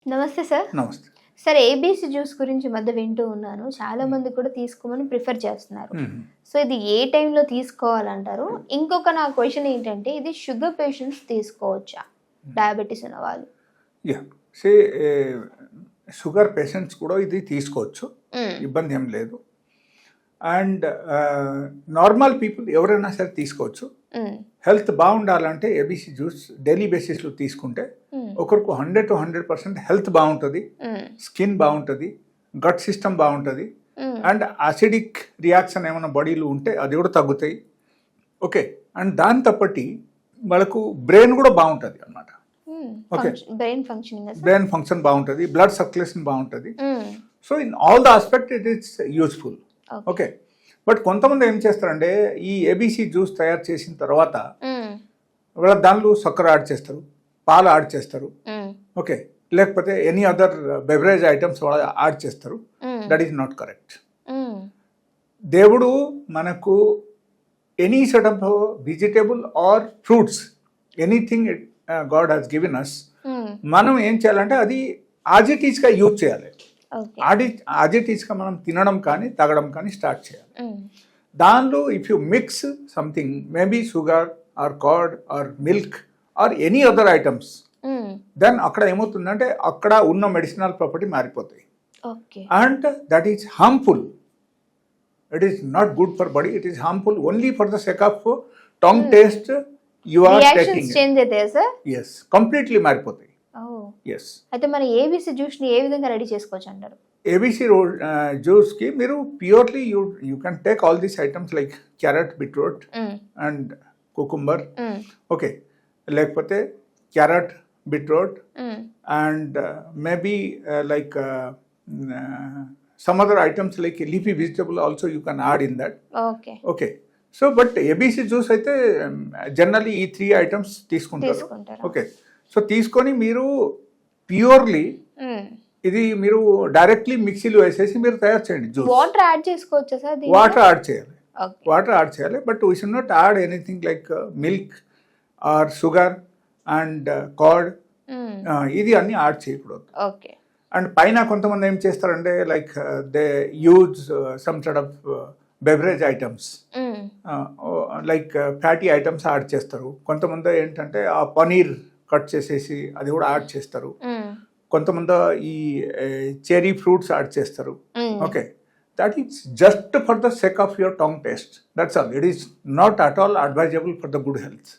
నమస్తే సార్. నమస్తే. Sir, ABC juice గురించి ఈ మధ్య వింటూ ఉన్నాను. చాలా మంది కూడా తీసుకోమని ప్రిఫర్ చేస్తున్నారు. సో ఇది ఏ టైంలో తీసుకోవాలంటారు? ఇంకొక నా క్వశ్చన్ ఏంటంటే, ఇది షుగర్ పేషెంట్స్ తీసుకోవచ్చా? డయాబెటీస్ ఉన్న వాళ్ళు. యా సే షుగర్ పేషెంట్స్ కూడా ఇది తీసుకోవచ్చు, ఇబ్బంది ఏం లేదు. అండ్ నార్మల్ పీపుల్ ఎవరైనా సరే తీసుకోవచ్చు. హెల్త్ బాగుండాలంటే ఏబీసీ జ్యూస్ డైలీ బేసిస్లో తీసుకుంటే ఒకరికి 100 to 100% హెల్త్ బాగుంటుంది, స్కిన్ బాగుంటుంది, గట్ సిస్టమ్ బాగుంటుంది, అండ్ అసిడిక్ రియాక్షన్ ఏమైనా బాడీలో ఉంటే అది కూడా తగ్గుతాయి. ఓకే, అండ్ దాని తప్పటి వాళ్ళకు బ్రెయిన్ కూడా బాగుంటుంది అన్నమాట. ఓకే, బ్రెయిన్ ఫంక్షన్ బాగుంటుంది, బ్లడ్ సర్క్యులేషన్ బాగుంటుంది. So in all the aspect it is useful. Okay, but కొంతమంది ఏం చేస్తారంటే ఈ ఏబీసీ జ్యూస్ తయారు చేసిన తర్వాత వాళ్ళ దానిలో చక్కెర యాడ్ చేస్తారు, పాలు యాడ్ చేస్తారు. ఓకే, లేకపోతే ఎనీ అదర్ బెవరేజ్ ఐటమ్స్ వాళ్ళు యాడ్ చేస్తారు. That is not correct. దేవుడు మనకు any set of vegetable or fruits, anything God has given us, మనం ఏం చేయాలంటే అది యాజ్ ఇట్ ఈస్గా యూజ్ చేయాలి. యాజ్ ఇట్ ఈస్గా మనం తినడం కానీ తాగడం కానీ స్టార్ట్ చేయాలి. దానిలో if you mix something, maybe sugar or curd or milk or any other items, then అక్కడ ఏమవుతుందంటే అక్కడ ఉన్న మెడిసినల్ ప్రాపర్టీ మారిపోతాయి. And that is harmful. It is not good for body. It is harmful only for the sake of tongue taste. You are taking yes, completely మారిపోతాయి. Yes. అయితే మన ABC juice ని ఏ విధంగా రెడీ చేసుకోవచ్చు అంటారు? ABC juice కి మీరు purely you can take all these items like carrot, beetroot and cucumber. Okay, లేకపోతే carrot, beetroot and maybe like some other items like leafy vegetable also you can add in that. Okay, so but ABC juice అయితే generally ఈ 3 items తీసుకుంటారు. Okay, so తీసుకొని మీరు purely ఇది మీరు directly మిక్సీలో వేసేసి మీరు తయారు చేయండి జ్యూస్. వాటర్ యాడ్ చేసుకోవచ్చా సార్? వాటర్ యాడ్ చేయాలి, but we should not add anything like milk or sugar and curd. ఇది అన్ని యాడ్ చేయకూడదు. ఓకే, అండ్ పైన కొంతమంది ఏం చేస్తారంటే like they use some sort of beverage items like fatty items add చేస్తారు. కొంతమంది ఏంటంటే ఆ పనీర్ కట్ చేసేసి అది కూడా యాడ్ చేస్తారు. కొంతమంది ఈ చెరీ ఫ్రూట్స్ యాడ్ చేస్తారు. Okay, that is just for the sake of your tongue taste. That's all. It is not at all advisable for the good health.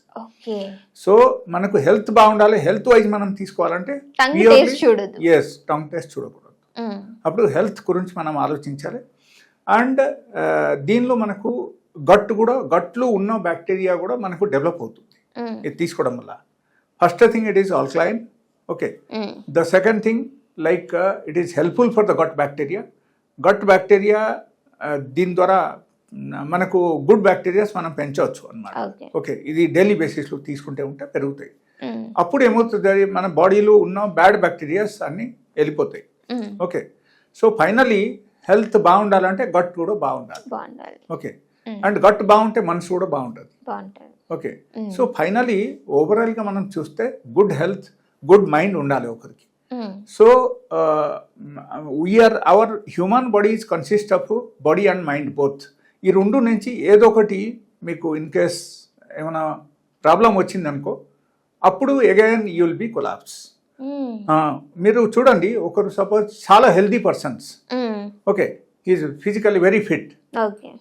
So మనకు హెల్త్ బాగుండాలి, హెల్త్ వైజ్ మనం తీసుకోవాలంటే yes, tongue taste చూడకూడదు. అప్పుడు health గురించి మనం ఆలోచించాలి. And దీనిలో మనకు గట్లో ఉన్న బ్యాక్టీరియా కూడా మనకు డెవలప్ అవుతుంది ఇది తీసుకోవడం వల్ల. First thing, it is alkaline. Okay, the second thing like it is helpful for the gut bacteria. దీని ద్వారా మనకు గుడ్ బ్యాక్టీరియాస్ మనం పెంచవచ్చు అన్నమాట. ఓకే, ఇది డైలీ బేసిస్లో తీసుకుంటే ఉంటే పెరుగుతాయి. అప్పుడు ఏమవుతుంది, మన బాడీలో ఉన్న బ్యాడ్ బ్యాక్టీరియాస్ అన్ని వెళ్ళిపోతాయి. ఓకే, సో ఫైనలీ హెల్త్ బాగుండాలంటే గట్ కూడా బాగుండాలి. ఓకే, అండ్ గట్ బాగుంటే మనసు కూడా బాగుంటుంది. ఓకే, సో ఫైనలీ ఓవరాల్గా మనం చూస్తే గుడ్ హెల్త్, గుడ్ మైండ్ ఉండాలి ఒకరికి. So our human body is consist of body and mind both. ఈ రెండు నుంచి ఏదో ఒకటి మీకు ఇన్ కేస్ ఏమైనా ప్రాబ్లం వచ్చిందనుకో, అప్పుడు again you will be collapse. మీరు చూడండి, ఒకరు సపోజ్ చాలా healthy persons, okay, he is physically very fit,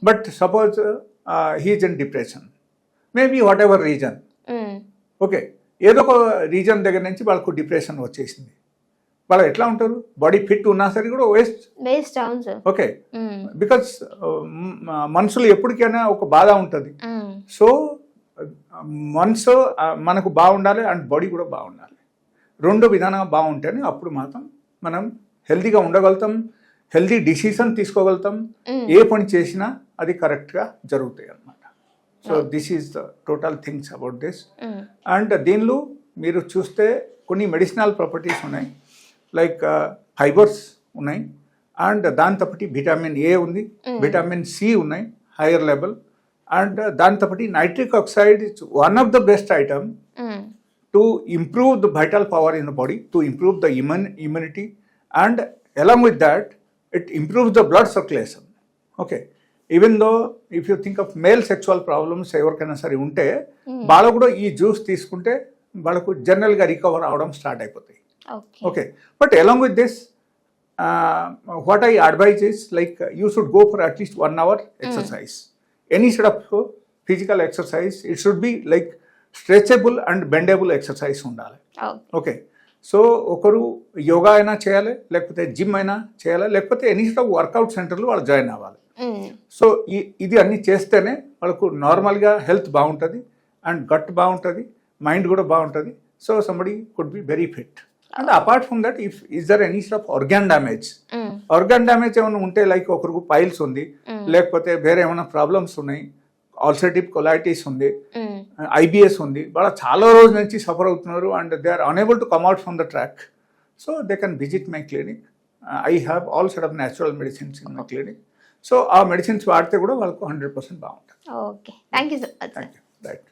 but suppose he is in depression, maybe whatever reason. Okay, ఏదో ఒక రీజన్ దగ్గర నుంచి వాళ్ళకు డిప్రెషన్ వచ్చేసింది. వాళ్ళు ఎట్లా ఉంటారు? బాడీ ఫిట్ ఉన్నా సరే కూడా వేస్ట్. ఓకే, బికాస్ మనసులో ఎప్పటికైనా ఒక బాధ ఉంటుంది. సో మనసు మనకు బాగుండాలి అండ్ బాడీ కూడా బాగుండాలి. రెండు విధానంగా బాగుంటేనే అప్పుడు మాత్రం మనం హెల్తీగా ఉండగలుగుతాం, హెల్తీ డిసిషన్ తీసుకోగలుగుతాం, ఏ పని చేసినా అది కరెక్ట్గా జరుగుతాయి అన్నమాట. So this is the total things about this. And దీనిలో మీరు చూస్తే కొన్ని మెడిసినల్ ప్రాపర్టీస్ ఉన్నాయి, లైక్ ఫైబర్స్ ఉన్నాయి, అండ్ దాంతోపాటు విటమిన్ ఏ ఉంది, విటమిన్ సి ఉన్నాయి హైయర్ లెవెల్, అండ్ దాంతోపాటు nitric oxide is one of the best item to improve the vital power in the body, to improve the immunity, and along with that, it improves the blood circulation. Okay. Even though if you think of male sexual problems ఎవరికైనా సరే ఉంటే వాళ్ళకు కూడా ఈ juice తీసుకుంటే వాళ్ళకు జనరల్గా recover అవడం స్టార్ట్ అయిపోతాయి. Okay, but along with this what I advise is like you should go for at least 1 hour exercise. Any sort of physical exercise, it should be like stretchable and bendable exercise ఉండాలి. Okay, so ఒకరు యోగా అయినా చేయాలి, లేకపోతే gym అయినా చేయాలి, లేకపోతే any sort of work out సెంటర్లో వాళ్ళు జాయిన్ అవ్వాలి. సో ఇది అన్ని చేస్తేనే వాళ్ళకు నార్మల్గా హెల్త్ బాగుంటుంది అండ్ గట్ బాగుంటుంది, మైండ్ కూడా బాగుంటుంది. So somebody could be very fit. And apart from that if is there any sort of organ damage ఏమైనా ఉంటే, లైక్ ఒకరికి పైల్స్ ఉంది, లేకపోతే వేరే ఏమైనా ప్రాబ్లమ్స్ ఉన్నాయి, ఆల్సరేటివ్ కొలైటిస్ ఉంది, ఐబిఎస్ ఉంది, వాళ్ళ చాలా రోజుల నుంచి సఫర్ అవుతున్నారు and they are unable to come out from the track. So they can visit my clinic. I have all sort of natural medicines in my clinic. So ఆ medicines వాడితే కూడా వాళ్ళకు 100% బాగుంటుంది. Okay, thank you so much. Thank you. Right.